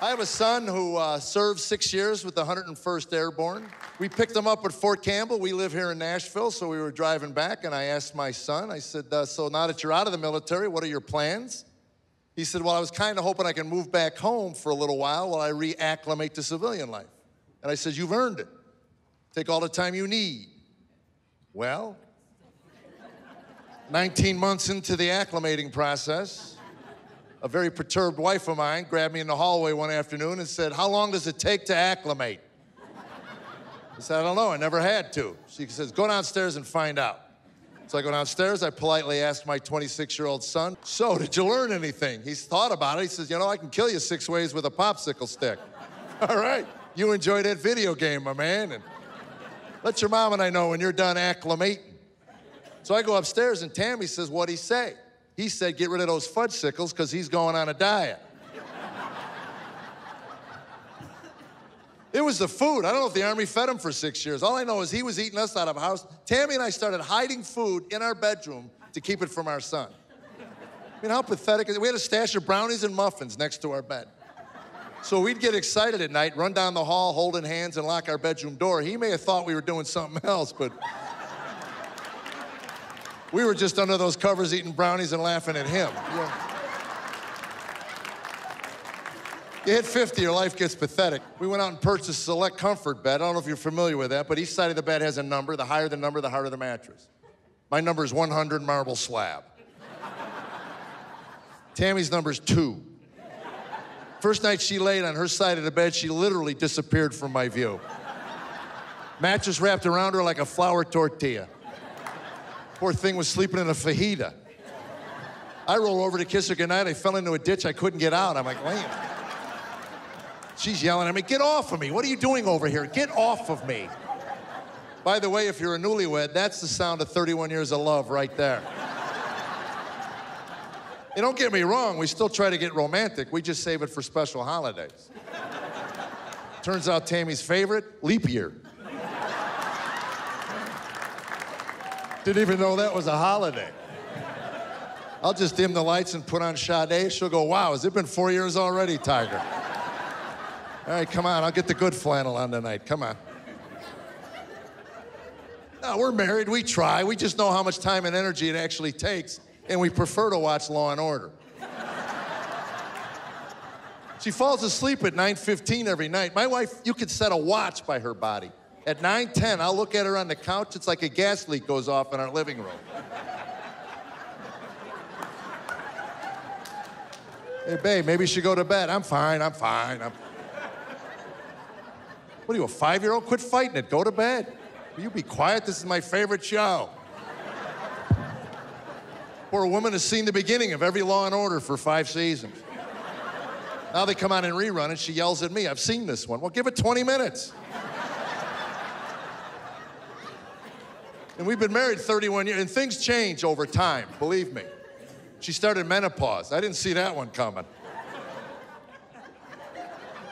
I have a son who served 6 years with the 101st Airborne. We picked him up at Fort Campbell. We live here in Nashville, so we were driving back, and I asked my son, I said, so now that you're out of the military, what are your plans? He said, well, I was kind of hoping I can move back home for a little while I reacclimate to civilian life. And I said, you've earned it. Take all the time you need. Well, 19 months into the acclimating process, a very perturbed wife of mine grabbed me in the hallway one afternoon and said, how long does it take to acclimate? I said, I don't know, I never had to. She says, go downstairs and find out. So I go downstairs, I politely asked my 26-year-old son, so did you learn anything? He's thought about it. He says, you know, I can kill you 6 ways with a popsicle stick. All right, you enjoy that video game, my man, and let your mom and I know when you're done acclimating. So I go upstairs and Tammy says, what'd he say? He said, get rid of those fudgesicles because he's going on a diet. It was the food. I don't know if the Army fed him for 6 years. All I know is he was eating us out of a house. Tammy and I started hiding food in our bedroom to keep it from our son. I mean, how pathetic is it? We had a stash of brownies and muffins next to our bed. So we'd get excited at night, run down the hall, holding hands, and lock our bedroom door. He may have thought we were doing something else, but we were just under those covers eating brownies and laughing at him. Yeah. You hit 50, your life gets pathetic. We went out and purchased a Select Comfort bed. I don't know if you're familiar with that, but each side of the bed has a number. The higher the number, the harder the mattress. My number is 100 marble slab. Tammy's number's 2. First night she laid on her side of the bed, she literally disappeared from my view. Mattress wrapped around her like a flour tortilla. Poor thing was sleeping in a fajita. I roll over to kiss her goodnight. I fell into a ditch. I couldn't get out. I'm like, wait. She's yelling at me, get off of me. What are you doing over here? Get off of me. By the way, if you're a newlywed, that's the sound of 31 years of love right there. You don't get me wrong, we still try to get romantic. We just save it for special holidays. Turns out Tammy's favorite, leap year. Didn't even know that was a holiday. I'll just dim the lights and put on Sade. She'll go, wow, has it been 4 years already, Tiger? All right, come on, I'll get the good flannel on tonight, come on. No, we're married, we try. We just know how much time and energy it actually takes, and we prefer to watch Law and Order. She falls asleep at 9:15 every night. My wife, you could set a watch by her body. At 9:10, I'll look at her on the couch, it's like a gas leak goes off in our living room. Hey, babe, maybe you should go to bed. I'm fine. What are you, a 5-year-old? Quit fighting it. Go to bed. Will you be quiet? This is my favorite show. Poor woman has seen the beginning of every Law and Order for 5 seasons. Now they come on and rerun and she yells at me, I've seen this one. Well, give it 20 minutes. And we've been married 31 years, and things change over time, believe me. She started menopause. I didn't see that one coming.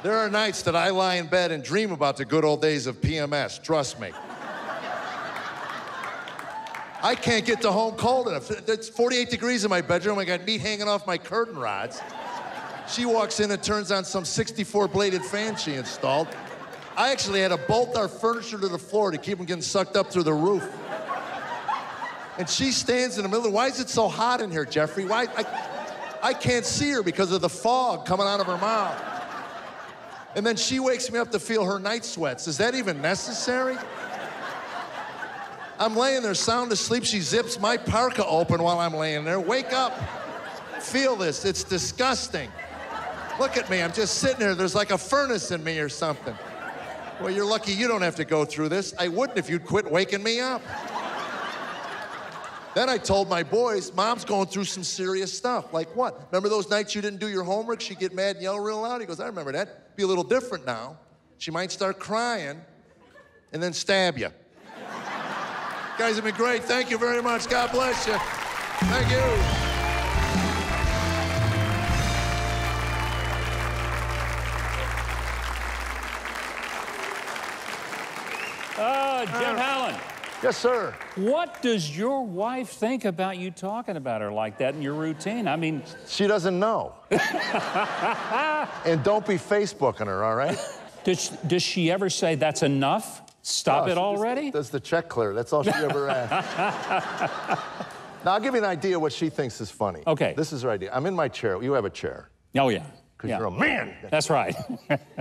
There are nights that I lie in bed and dream about the good old days of PMS, trust me. I can't get to home cold enough. It's 48 degrees in my bedroom. I got meat hanging off my curtain rods. She walks in and turns on some 64-bladed fan she installed. I actually had to bolt our furniture to the floor to keep them getting sucked up through the roof. And she stands in the middle. Why is it so hot in here, Jeffrey? Why? I can't see her because of the fog coming out of her mouth. And then she wakes me up to feel her night sweats. Is that even necessary? I'm laying there sound asleep. She zips my parka open while I'm laying there. Wake up. Feel this. It's disgusting. Look at me. I'm just sitting here. There's like a furnace in me or something. Well, you're lucky you don't have to go through this. I wouldn't if you'd quit waking me up. Then I told my boys, Mom's going through some serious stuff. Like what? Remember those nights you didn't do your homework? She'd get mad and yell real loud. He goes, I remember that. Be a little different now. She might start crying and then stab you. You guys have been great. Thank you very much. God bless you. Thank you. Jim Hallen. Yes, sir. What does your wife think about you talking about her like that in your routine? I mean... She doesn't know. And don't be Facebooking her, all right? Does she ever say, that's enough? Stop it already? Does the check clear? That's all she ever asks. Now, I'll give you an idea what she thinks is funny. Okay. This is her idea. I'm in my chair. You have a chair. Oh, yeah. Because you're a man. That's right.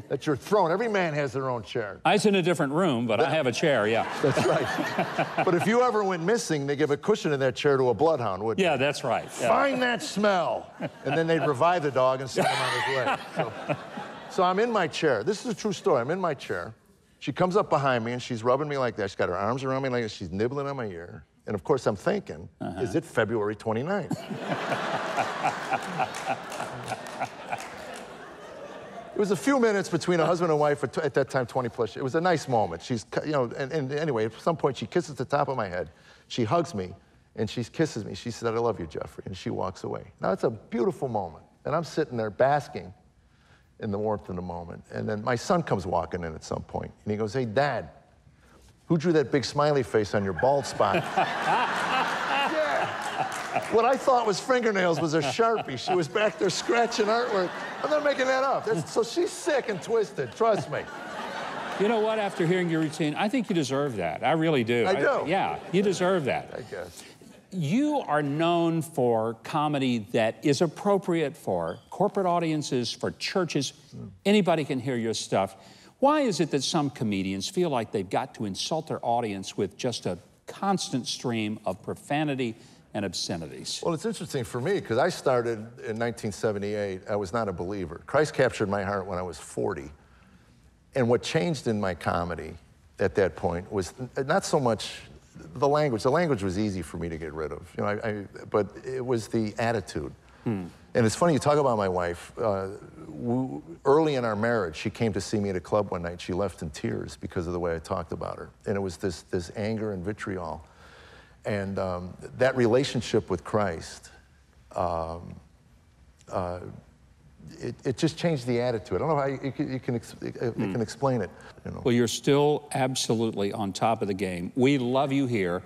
That's your throne. Every man has their own chair. I was in a different room, but I have a chair, yeah. That's right. But if you ever went missing, they give a cushion in that chair to a bloodhound, wouldn't Yeah, they? that's right. Yeah. Find that smell. And then they'd revive the dog and send him on his way. So I'm in my chair. This is a true story. I'm in my chair. She comes up behind me, and she's rubbing me like that. She's got her arms around me like that. She's nibbling on my ear. And, of course, I'm thinking, is it February 29th? It was a few minutes between a husband and wife, at that time, 20-plus. It was a nice moment. She's, you know, and anyway, at some point, she kisses the top of my head. She hugs me, and she kisses me. She said, I love you, Jeffrey, and she walks away. Now, it's a beautiful moment, and I'm sitting there basking in the warmth of the moment. And then my son comes walking in at some point, and he goes, hey, Dad, who drew that big smiley face on your bald spot? What I thought was fingernails was a Sharpie. She was back there scratching artwork. I'm not making that up. So she's sick and twisted, trust me. You know what, after hearing your routine, I think you deserve that. I really do. I do? Yeah, you deserve that. I guess. You are known for comedy that is appropriate for corporate audiences, for churches. Anybody can hear your stuff. Why is it that some comedians feel like they've got to insult their audience with just a constant stream of profanity and obscenities? Well, it's interesting for me, because I started in 1978. I was not a believer. Christ captured my heart when I was 40. And what changed in my comedy at that point was not so much the language. The language was easy for me to get rid of, you know, but it was the attitude. And it's funny, you talk about my wife. Early in our marriage, she came to see me at a club one night. She left in tears because of the way I talked about her. And it was this anger and vitriol. And that relationship with Christ, it just changed the attitude. I don't know how you can explain it. You know. Well, you're still absolutely on top of the game. We love you here.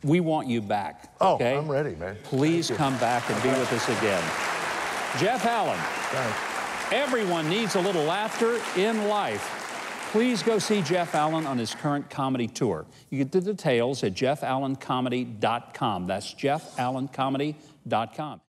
We want you back. Oh, okay? I'm ready, man. Please come back and be with us again. Jeff Allen. Thanks. Everyone needs a little laughter in life. Please go see Jeff Allen on his current comedy tour. You get the details at jeffallencomedy.com. That's jeffallencomedy.com.